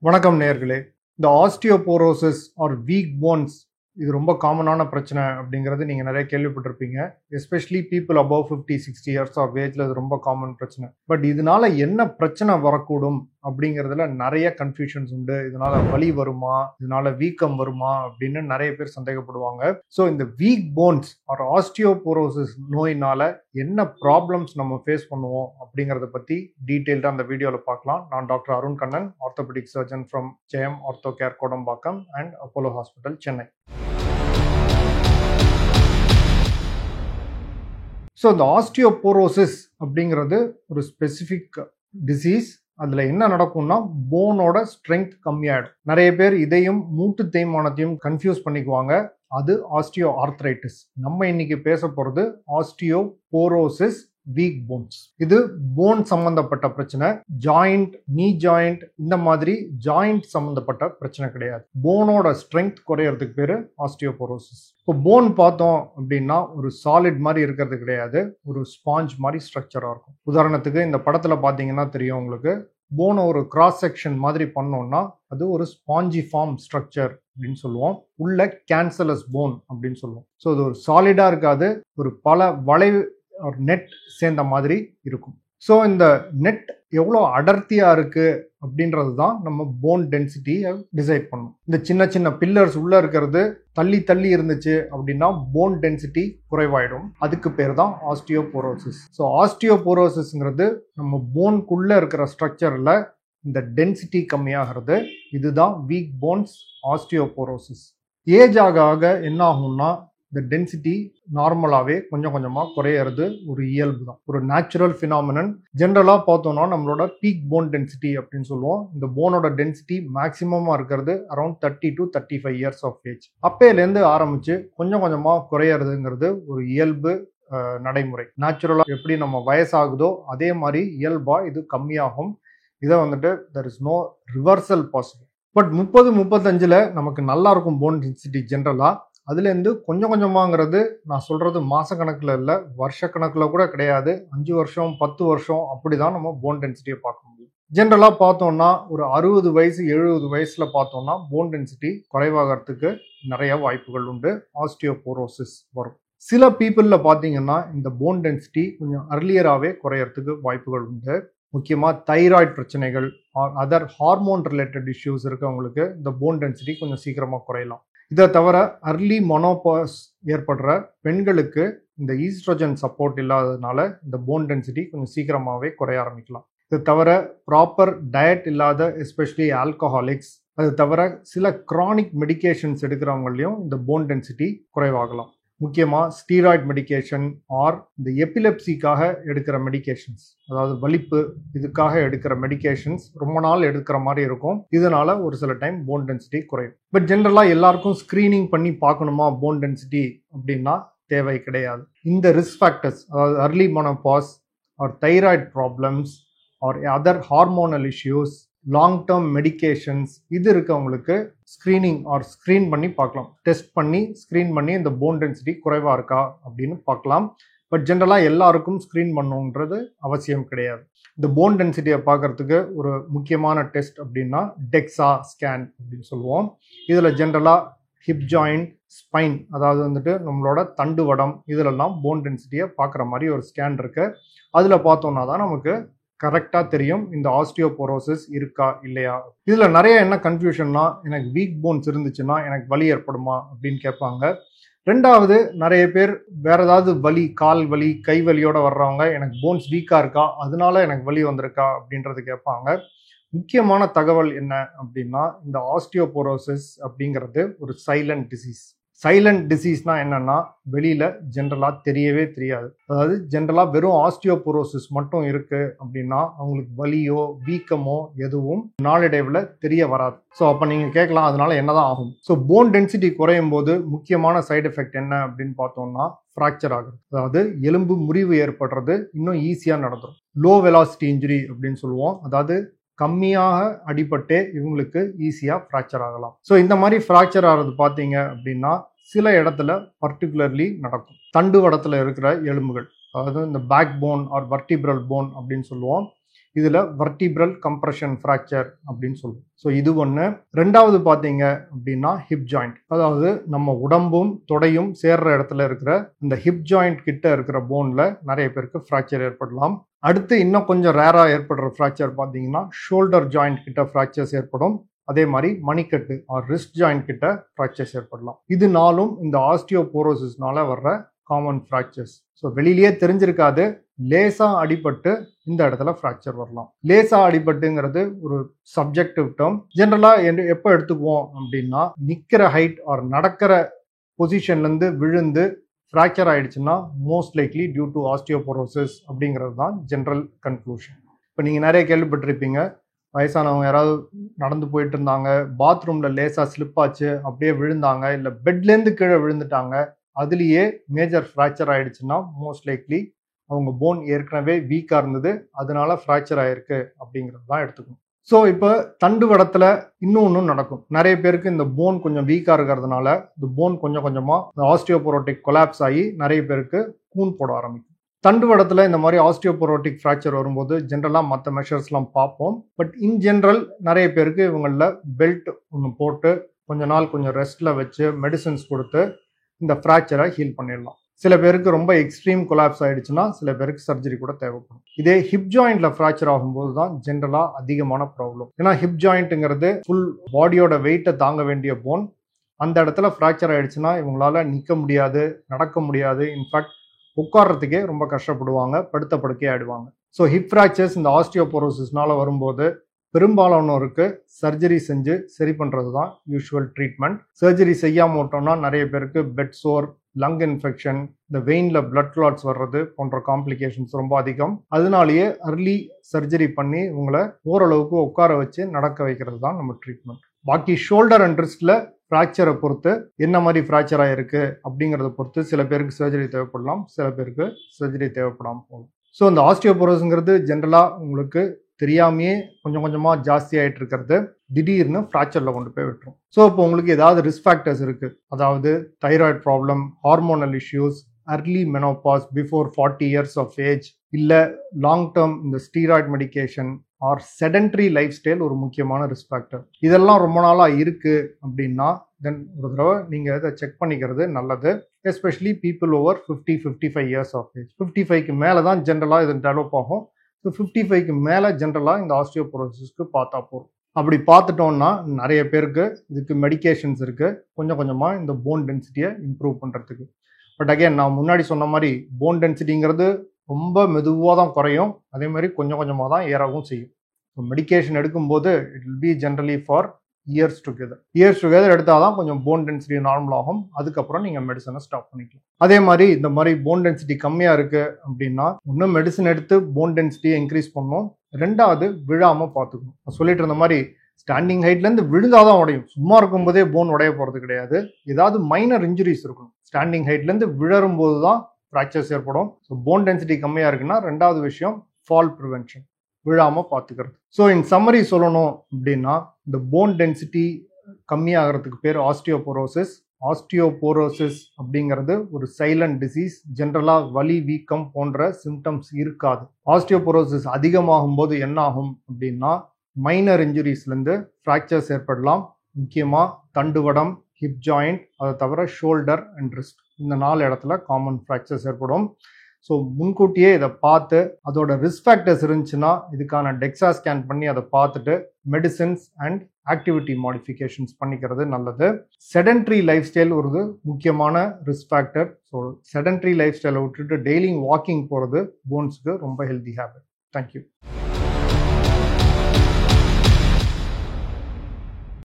வணக்கம் நேயர்களே. இந்த ஆஸ்டியோபோரோசிஸ் ஆர் வீக் போன்ஸ் இது ரொம்ப காமனான பிரச்சனை அப்படிங்கிறது நீங்கள் நிறைய கேள்விப்பட்டிருப்பீங்க. Especially people above 50-60 years of ஏஜ்ல இது ரொம்ப காமன் பிரச்சனை. பட் இதனால என்ன பிரச்சனை வரக்கூடும் அப்படிங்கிறதுல நிறைய கன்ஃபியூஷன்ஸ் உண்டு. இதனால வலி வருமா, இதனால வீக்கம் வருமா அப்படின்னு நிறைய பேர் சந்தேகப்படுவாங்க. ஸோ இந்த வீக் போன்ஸ் ஆர் ஆஸ்டியோபோரோசிஸ் நோயினால என்ன ப்ராப்ளம்ஸ் நம்ம ஃபேஸ் பண்ணுவோம் அப்படிங்கிறத பற்றி டீட்டெயில்டாக அந்த வீடியோவில் பார்க்கலாம். நான் doctor Arun Kannan, orthopaedic surgeon from Jayam ortho care Kodambakkam and Apollo hospital, Chennai. So இந்த ஆஸ்டியோபோரோசிஸ் அப்படிங்கிறது ஒரு ஸ்பெசிஃபிக் டிசீஸ். அதில் என்ன நடக்கும்னா போனோட ஸ்ட்ரென்த் கம்மியாயிடும். நிறைய பேர் இதையும் மூட்டு தேய்மானத்தையும் கன்ஃபியூஸ் பண்ணிக்குவாங்க. அது ஆஸ்டியோ ஆர்த்ரைட்டிஸ். நம்ம இன்னைக்கு பேச போகிறது ஆஸ்டியோபோரோசிஸ் வீக் போன்ஸ். இது போன் சம்பந்தப்பட்ட பிரச்சனை. ஜாயிண்ட், நீ ஜாயிண்ட், இந்த மாதிரி ஜாயிண்ட் சம்பந்தப்பட்ட பிரச்சனை கிடையாது. போனோட ஸ்ட்ரென்த் குறையறதுக்கு பேரு ஆஸ்டியோபோரோசிஸ். இப்போ போன் பார்த்தோம் அப்படின்னா ஒரு சாலிட் மாதிரி இருக்கிறது கிடையாது, ஒரு ஸ்பாஞ்ச் மாதிரி ஸ்ட்ரக்சரா இருக்கும். உதாரணத்துக்கு இந்த படத்துல பாத்தீங்கன்னா தெரியும் உங்களுக்கு, போனை ஒரு கிராஸ் செக்ஷன் மாதிரி பண்ணோம்னா அது ஒரு ஸ்பாஞ்சி ஃபார்ம் ஸ்ட்ரக்சர் அப்படின்னு சொல்லுவோம். உள்ள கேன்சலஸ் போன் அப்படின்னு சொல்லுவோம். ஸோ அது ஒரு சாலிடா இருக்காது, ஒரு பல வளைவு ஒரு நெட் சேர்ந்த மாதிரி இருக்கும். ஸோ இந்த நெட் எவ்வளோ அடர்த்தியா இருக்கு அப்படின்றது தான் நம்ம போன் டென்சிட்டியை டிசைட் பண்ணும். இந்த சின்ன சின்ன பில்லர்ஸ் உள்ள இருக்கிறது தள்ளி தள்ளி இருந்துச்சு அப்படின்னா போன் டென்சிட்டி குறைவாயிடும். அதுக்கு பேர் தான் ஆஸ்டியோபோரோசிஸ். ஸோ ஆஸ்டியோபோரோசிஸ்ங்கிறது நம்ம போனுக்குள்ள இருக்கிற ஸ்ட்ரக்சர்ல இந்த டென்சிட்டி கம்மியாகிறது. இதுதான் வீக் போன்ஸ் ஆஸ்டியோபோரோசிஸ். ஏஜ் ஆக ஆக என்ன ஆகும்னா இந்த டென்சிட்டி நார்மலாகவே கொஞ்சம் கொஞ்சமாக குறையிறது ஒரு இயல்பு தான், ஒரு நேச்சுரல் ஃபினாமினன். ஜென்ரலாக பார்த்தோம்னா நம்மளோட பீக் போன் டென்சிட்டி அப்படின்னு சொல்லுவோம். இந்த போனோட டென்சிட்டி மேக்ஸிமமாக இருக்கிறது around 30 to 35 years of age. அப்பையிலேருந்து ஆரம்பிச்சு கொஞ்சம் கொஞ்சமாக குறையிறதுங்கிறது ஒரு இயல்பு நடைமுறை. நேச்சுரலாக எப்படி நம்ம வயசாகுதோ அதே மாதிரி இயல்பாக இது கம்மியாகும். இதை வந்துட்டு there is no reversal possible. But 30-35ல் நமக்கு நல்லா இருக்கும் போன் டென்சிட்டி ஜென்ரலாக. அதுலேருந்து கொஞ்சம் கொஞ்சமாங்கிறது நான் சொல்கிறது மாத கணக்கில் இல்லை, வருஷ கணக்கில் கூட கிடையாது. 5 வருஷம் 10 வருஷம் அப்படி தான் நம்ம போன் டென்சிட்டியை பார்க்க முடியும். ஜென்ரலாக பார்த்தோம்னா ஒரு 60 வயசு 70 வயசில் பார்த்தோம்னா போன் டென்சிட்டி குறைவாகிறதுக்கு நிறைய வாய்ப்புகள் உண்டு. ஆஸ்டியோபோரோசிஸ் வரும். சில பீப்புளில் பார்த்தீங்கன்னா இந்த போன் டென்சிட்டி கொஞ்சம் அர்லியராகவே குறையறதுக்கு வாய்ப்புகள் உண்டு. முக்கியமாக தைராய்டு பிரச்சனைகள் or other hormone related issues இருக்கவங்களுக்கு இந்த போன் டென்சிட்டி கொஞ்சம் சீக்கிரமாக குறையலாம். இதை தவிர அர்லி மொனோபாஸ் ஏற்படுற பெண்களுக்கு இந்த ஈஸ்ட்ரோஜன் சப்போர்ட் இல்லாததுனால இந்த போன் டென்சிட்டி கொஞ்சம் சீக்கிரமாகவே குறைய ஆரம்பிக்கலாம். இது தவிர ப்ராப்பர் டயட் இல்லாத எஸ்பெஷலி ஆல்கஹாலிக்ஸ், அது தவிர சில கிரானிக் மெடிகேஷன்ஸ் எடுக்கிறவங்களையும் இந்த போன் டென்சிட்டி குறைவாகலாம். முக்கியமாக ஸ்டீராய்டு மெடிகேஷன் ஆர் இந்த எபிலெப்சிக்காக எடுக்கிற மெடிகேஷன்ஸ், அதாவது வலிப்பு, இதுக்காக எடுக்கிற மெடிகேஷன்ஸ் ரொம்ப நாள் எடுக்கிற மாதிரி இருக்கும். இதனால ஒரு சில டைம் போன் டென்சிட்டி குறையும். பட் ஜென்ரலாக எல்லாருக்கும் ஸ்க்ரீனிங் பண்ணி பார்க்கணுமா போன் டென்சிட்டி அப்படின்னா தேவை கிடையாது. இந்த ரிஸ்க் ஃபேக்டர்ஸ், அதாவது early menopause or thyroid problems or other hormonal issues, long term medications, இது இருக்கவங்களுக்கு ஸ்க்ரீனிங் ஆர் ஸ்க்ரீன் பண்ணி பார்க்கலாம். டெஸ்ட் பண்ணி ஸ்க்ரீன் பண்ணி இந்த போன் டென்சிட்டி குறைவாக இருக்கா அப்படின்னு பார்க்கலாம். பட் ஜென்ரலாக எல்லாருக்கும் ஸ்க்ரீன் பண்ணணுன்றது அவசியம் கிடையாது. இந்த போன் டென்சிட்டியை பார்க்கறதுக்கு ஒரு முக்கியமான டெஸ்ட் அப்படின்னா டெக்ஸா ஸ்கேன் அப்படின்னு சொல்லுவோம். இதில் ஜென்ரலாக ஹிப் ஜாயிண்ட், ஸ்பைன், அதாவது வந்துட்டு நம்மளோட தண்டுவடம், இதிலெல்லாம் போன் டென்சிட்டியை பார்க்குற மாதிரி ஒரு ஸ்கேன் இருக்கு. அதில் பார்த்தோம்னா தான் நமக்கு கரெக்டாக தெரியும் இந்த ஆஸ்டியோபோரோசிஸ் இருக்கா இல்லையா. இதில் நிறைய என்ன கன்ஃபியூஷன்னா, எனக்கு வீக் போன்ஸ் இருந்துச்சுன்னா எனக்கு வலி ஏற்படுமா அப்படின்னு கேட்பாங்க. ரெண்டாவது, நிறைய பேர் வேற ஏதாவது வலி, கால் வலி, கை வலியோட வர்றவங்க எனக்கு போன்ஸ் வீக்காக இருக்கா அதனால எனக்கு வலி வந்திருக்கா அப்படின்றது கேட்பாங்க. முக்கியமான தகவல் என்ன அப்படின்னா, இந்த ஆஸ்டியோபோரோசிஸ் அப்படிங்கிறது ஒரு சைலண்ட் டிசீஸ். சைலண்ட் டிசீஸ்னா என்னன்னா வெளியில ஜென்ரலா தெரியவே தெரியாது. அதாவது ஜென்ரலா வெறும் ஆஸ்டியோபோரோசிஸ் மட்டும் இருக்கு அப்படின்னா அவங்களுக்கு வலியோ வீக்கமோ எதுவும் நாளடைவில் தெரிய வராது. ஸோ அப்போ நீங்க கேட்கலாம் அதனால என்னதான் ஆகும். ஸோ போன் டென்சிட்டி குறையும் போது முக்கியமான சைடு எஃபெக்ட் என்ன அப்படின்னு பார்த்தோம்னா ஃப்ராக்சர் ஆகுது. அதாவது எலும்பு முறிவு ஏற்படுறது இன்னும் ஈஸியா நடந்துடும். லோ வெலாசிட்டி இன்ஜுரி அப்படின்னு சொல்லுவோம். அதாவது கம்மியாக அடிபட்டே இவங்களுக்கு ஈஸியா ஃப்ராக்சர் ஆகலாம். ஸோ இந்த மாதிரி ஃப்ராக்சர் ஆகிறது பார்த்தீங்க அப்படின்னா சில இடத்துல பர்டிகுலர்லி நடக்கும். தண்டுவடத்தில் இருக்கிற எலும்புகள், அதாவது இந்த பேக் போன் ஆர் வர்டிபிரல் போன் அப்படின்னு சொல்லுவோம். இதில் வெர்டிப்ரல் கம்ப்ரெஷன் ஃப்ராக்சர் அப்படின்னு சொல்லுவோம். ஸோ இது ஒன்று. ரெண்டாவது பார்த்தீங்க அப்படின்னா ஹிப் ஜாயிண்ட், அதாவது நம்ம உடம்பும் தொடையும் சேர்ற இடத்துல இருக்கிற இந்த ஹிப் ஜாயிண்ட் கிட்ட இருக்கிற போனில் நிறைய பேருக்கு ஃப்ராக்சர் ஏற்படலாம். அடுத்து இன்னும் கொஞ்சம் ரேராக ஏற்படுற ஃப்ராக்சர் பார்த்தீங்கன்னா ஷோல்டர் ஜாயிண்ட் கிட்ட ஃப்ராக்சர்ஸ் ஏற்படும். அதே மாதிரி மணிக்கட்டு ஆர் ரிஸ்ட் ஜாயிண்ட் கிட்ட ஃப்ராக்சர்ஸ் ஏற்படலாம். இது நாளும் இந்த ஆஸ்டியோபோரோசிஸ்னால வர்ற காமன் ஃப்ராக்சர்ஸ். ஸோ வெளியிலேயே தெரிஞ்சிருக்காது, லேசா அடிபட்டு இந்த இடத்துல ஃப்ராக்சர் வரலாம். லேசா அடிபட்டுங்கிறது ஒரு சப்ஜெக்டிவ் டேர்ம். ஜென்ரலா எப்போ எடுத்துக்குவோம் அப்படின்னா, நிக்கிற ஹைட் ஆர் நடக்கிற பொசிஷன்லேருந்து விழுந்து ஃப்ராக்சர் ஆயிடுச்சுன்னா most likely due to osteoporosis அப்படிங்கிறது தான் ஜென்ரல் கன்க்ளூஷன். இப்போ நீங்கள் நிறைய கேள்விப்பட்டிருப்பீங்க, வயசானவங்க யாராவது நடந்து போயிட்டு இருந்தாங்க, பாத்ரூமில் லேசாக ஸ்லிப் ஆச்சு, அப்படியே விழுந்தாங்க, இல்லை பெட்லேருந்து கீழே விழுந்துட்டாங்க, அதுலேயே மேஜர் ஃப்ராக்சர் ஆயிடுச்சுன்னா மோஸ்ட் லைக்லி அவங்க போன் ஏற்கனவே வீக்காக இருந்தது, அதனால ஃப்ராக்சர் ஆயிருக்கு அப்படிங்கிறது தான் எடுத்துக்கணும். ஸோ இப்போ தண்டுவடத்தில் இன்னும் நடக்கும். நிறைய பேருக்கு இந்த போன் கொஞ்சம் வீக்காக இருக்கிறதுனால இந்த போன் கொஞ்சம் கொஞ்சமாக ஆஸ்டியோபோரோட்டிக் கொலாப்ஸ் ஆகி நிறைய பேருக்கு கூன் போட ஆரம்பிக்கும். தண்டுவடத்தில் இந்த மாதிரி ஆஸ்டியோபோரோட்டிக் ஃப்ராக்சர் வரும்போது ஜென்ரலாக மற்ற மெஷர்ஸ்லாம் பார்ப்போம். பட் இன் ஜென்ரல் நிறைய பேருக்கு இவங்களில் பெல்ட் ஒன்று போட்டு கொஞ்ச நாள் கொஞ்சம் ரெஸ்ட்டில் வச்சு மெடிசன்ஸ் கொடுத்து இந்த ஃப்ராக்சரை ஹீல் பண்ணிடலாம். சில பேருக்கு ரொம்ப எக்ஸ்ட்ரீம் கொலாப்ஸ் ஆயிடுச்சுன்னா சில பேருக்கு சர்ஜரி கூட தேவைப்படும். இதே ஹிப் ஜாயிண்ட்ல ஃப்ராக்சர் ஆகும்போது தான் ஜென்ரலா அதிகமான ப்ராப்ளம். ஏன்னா ஹிப் ஜாயிண்ட்டுங்கிறது ஃபுல் பாடியோட வெயிட்டை தாங்க வேண்டிய போன். அந்த இடத்துல ஃப்ராக்சர் ஆயிடுச்சுன்னா இவங்களால நிற்க முடியாது, நடக்க முடியாது, இன்ஃபேக்ட் உட்கார்றதுக்கே ரொம்ப கஷ்டப்படுவாங்க, படுத்த படுக்கே ஆயிடுவாங்க. ஸோ ஹிப் ஃப்ராக்சர்ஸ் இந்த ஆஸ்டியோபோரோசிஸ்னால வரும்போது பெரும்பாலானோருக்கு சர்ஜரி செஞ்சு சரி பண்ணுறது தான் யூஷுவல் ட்ரீட்மெண்ட். சர்ஜரி செய்யாமல் விட்டோம்னா நிறைய பேருக்கு பெட் சோர், லங் இன்ஃபெக்ஷன், இந்த வெயினில் பிளட் கிளாட்ஸ் வர்றது போன்ற காம்ப்ளிகேஷன்ஸ் ரொம்ப அதிகம். அதனாலேயே அர்லி சர்ஜரி பண்ணி உங்களை ஓரளவுக்கு உட்கார வச்சு நடக்க வைக்கிறது தான் நம்ம ட்ரீட்மெண்ட். பாக்கி ஷோல்டர் அண்ட் ரிஸ்ட்ல ஃப்ராக்சரை பொறுத்து என்ன மாதிரி ஃப்ராக்சர் ஆயிருக்கு அப்படிங்கிறத பொறுத்து சில பேருக்கு சர்ஜரி தேவைப்படலாம், சில பேருக்கு சர்ஜரி தேவைப்படாமல் போகலாம். ஸோ இந்த ஆஸ்டியோபோரோஸ்ங்கிறது ஜென்ரலாக உங்களுக்கு தெரியாமையே கொஞ்சம் கொஞ்சமாக ஜாஸ்தி ஆகிட்டு இருக்கிறது திடீர்னு ஃப்ராக்சரில் கொண்டு போய் விட்டுரும். ஸோ இப்போ உங்களுக்கு ஏதாவது ரிஸ்க் ஃபேக்டர்ஸ் இருக்குது, அதாவது thyroid problem, hormonal issues, early menopause before 40 years of age, இல்லை லாங் டேர்ம் இந்த steroid medication or sedentary lifestyle ஒரு முக்கியமான ரிஸ்க் ஃபேக்டர். இதெல்லாம் ரொம்ப நாளாக இருக்குது அப்படின்னா தென் ஒரு தடவை நீங்கள் இதை செக் பண்ணிக்கிறது நல்லது. Especially people over 50-55 years of age. 55க்கு மேலே தான் ஜென்ரலாக இது டெவலப் ஆகும். ஸோ 55க்கு மேலே ஜென்ரலாக இந்த ஆஸ்டியோபோரோசிஸ்க்கு பார்த்தா போகும். அப்படி பார்த்துட்டோம்னா நிறைய பேருக்கு இதுக்கு மெடிகேஷன்ஸ் இருக்குது கொஞ்சம் கொஞ்சமாக இந்த போன் டென்சிட்டியை இம்ப்ரூவ் பண்ணுறதுக்கு. பட் அகைன் நான் முன்னாடி சொன்ன மாதிரி போன் டென்சிட்டிங்கிறது ரொம்ப மெதுவாக தான் குறையும், அதே மாதிரி கொஞ்சம் கொஞ்சமாக தான் ஏறவும் செய்யும். ஸோ மெடிகேஷன் எடுக்கும்போது it will be generally for years together எடுத்தால் தான் கொஞ்சம் போன் டென்சிட்டி நார்மல் ஆகும். அதுக்கப்புறம் நீங்கள் மெடிசனை ஸ்டாப் பண்ணிக்கலாம். அதே மாதிரி இந்த மாதிரி போன் டென்சிட்டி கம்மியாக இருக்குது அப்படின்னா ஒன்று மெடிசன் எடுத்து போன் டென்சிட்டியை இன்க்ரீஸ் பண்ணணும், ரெண்டாவது விழாமல் பார்த்துக்கணும். நான் சொல்லிட்டு இருந்த மாதிரி ஸ்டாண்டிங் ஹைட்லேருந்து விழுந்தாதான் உடையும், சும்மா இருக்கும்போதே போன் உடைய போகிறது கிடையாது. ஏதாவது மைனர் இன்ஜுரிஸ் இருக்கணும். ஸ்டாண்டிங் ஹைட்லேருந்து விழரும் போது தான் ஃப்ராக்சர்ஸ் ஏற்படும். ஸோ போன் டென்சிட்டி கம்மியாக இருக்குன்னா ரெண்டாவது விஷயம் ஃபால் ப்ரிவென்ஷன், விழாமல் பார்த்துக்கிறது. ஸோ இன் சம்மரி சொல்லணும் அப்படின்னா இந்த போன் டென்சிட்டி கம்மியாகிறதுக்கு பேர் ஆஸ்டியோபோரோசிஸ். ஆஸ்டியோபோரோசிஸ் அப்படிங்கிறது ஒரு சைலண்ட் டிசீஸ். ஜென்ரலாக வலி, வீக்கம் போன்ற சிம்டம்ஸ் இருக்காது. ஆஸ்டியோபோரோசிஸ் அதிகமாகும் போது என்ன ஆகும் அப்படின்னா மைனர் இன்ஜுரிஸ்லேருந்து ஃப்ராக்சர்ஸ் ஏற்படலாம். முக்கியமாக தண்டுவடம், ஹிப் ஜாயிண்ட், அதை தவிர ஷோல்டர் அண்ட் ரிஸ்ட், இந்த 4 இடத்துல காமன் ஃப்ராக்சர்ஸ் ஏற்படும். ஸோ முன்கூட்டியே இதை பார்த்து அதோட ரிஸ்க் ஃபேக்டர்ஸ் இருந்துச்சுன்னா இதுக்கான டெக்ஸா ஸ்கேன் பண்ணி அதை பார்த்துட்டு மெடிசின்ஸ் அண்ட் ஆக்டிவிட்டி மாடிஃபிகேஷன்ஸ் பண்ணிக்கிறது நல்லது. செடென்ட்ரி லைஃப் ஸ்டைல் ஒரு முக்கியமான risk factor. So sedentary life ஸ்டைலை விட்டுட்டு டெய்லி வாக்கிங் போகிறது போன்ஸுக்கு ரொம்ப ஹெல்தி ஹேபிட். தேங்க்யூ.